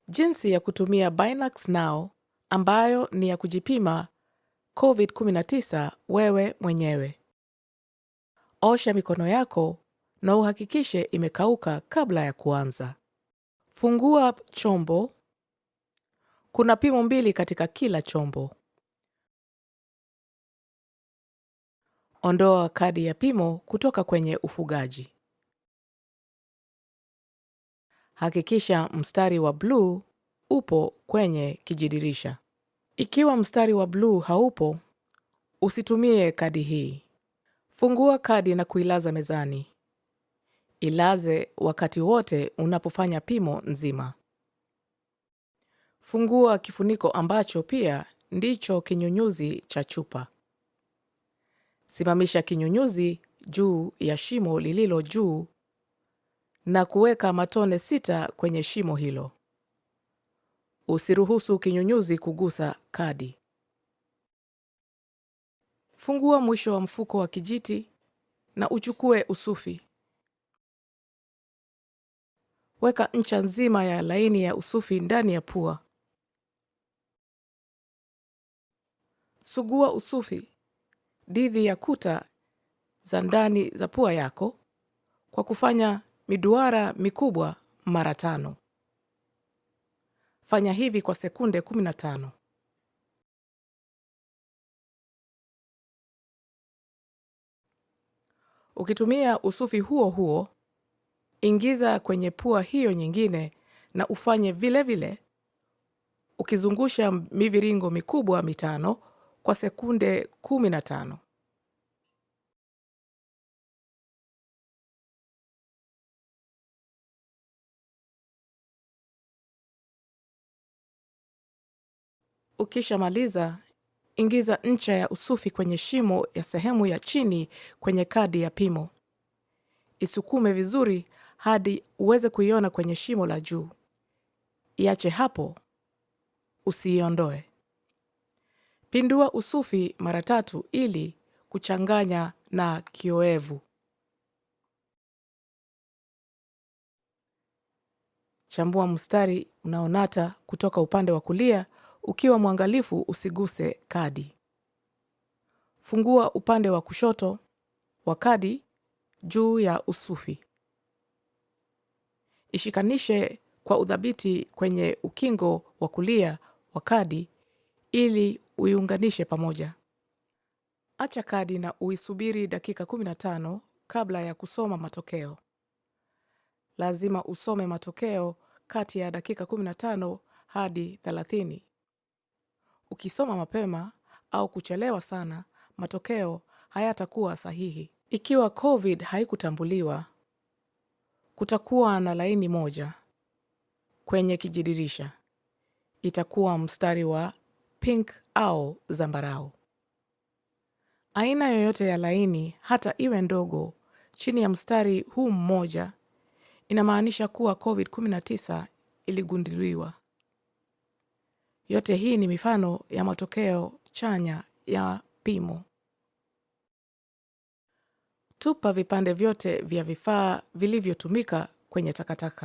Jinsi ya kutumia BinaxNow ambayo ni ya kujipima COVID-19 wewe mwenyewe. Osha mikono yako na uhakikishe imekauka kabla ya kuanza. Fungua chombo. Kuna pimo 2 katika kila chombo. Ondoa kadi ya pimo kutoka kwenye ufugaji. Hakikisha mstari wa bluu upo kwenye kijidirisha. Ikiwa mstari wa bluu haupo, usitumie kadi hii. Fungua kadi na kuilaza mezani. Ilaze wakati wote unapofanya pimo nzima. Fungua kifuniko ambacho pia ndicho kinyunyuzi cha chupa. Simamisha kinyunyuzi juu ya shimo lililo juu na kuweka matone 6 kwenye shimo hilo. Usiruhusu kinyunyuzi kugusa kadi. Fungua mwisho wa mfuko wa kijiti na uchukue usufi. Weka ncha nzima ya laini ya usufi ndani ya pua. Sugua usufi dhidi ya kuta za ndani za pua yako kwa kufanya miduara mikubwa mara 5. Fanya hivi kwa sekunde 15. Ukitumia usufi huo huo, ingiza kwenye pua hiyo nyingine na ufanye vile vile, ukizungusha miviringo mikubwa 5 kwa sekunde 15. Ukishamaliza, ingiza ncha ya usufi kwenye shimo ya sehemu ya chini kwenye kadi ya pimo. Isukume vizuri hadi uweze kuiona kwenye shimo la juu. Iache hapo, usiiondoe. Pindua usufi mara 3 ili kuchanganya na kioevu. Chambua mstari unaonata kutoka upande wa kulia ukiwa mwangalifu usiguse kadi. Fungua upande wa kushoto wa kadi juu ya usufi. Ishikanishe kwa udhabiti kwenye ukingo wa kulia wa kadi ili uiunganishe pamoja. Acha kadi na uisubiri dakika 15 kabla ya kusoma matokeo. Lazima usome matokeo kati ya dakika 15 hadi 30. Ukisoma mapema au kuchelewa sana, matokeo hayatakuwa sahihi. Ikiwa COVID haikutambuliwa, kutakuwa na laini moja kwenye kijidirisha. Itakuwa mstari wa pink au zambarau. Aina yoyote ya laini, hata iwe ndogo, chini ya mstari huu mmoja, inamaanisha kuwa COVID-19 iligunduliwa. Yote hii ni mifano ya matokeo chanya ya pimo. Tupa vipande vyote vya vifaa vilivyotumika kwenye takataka.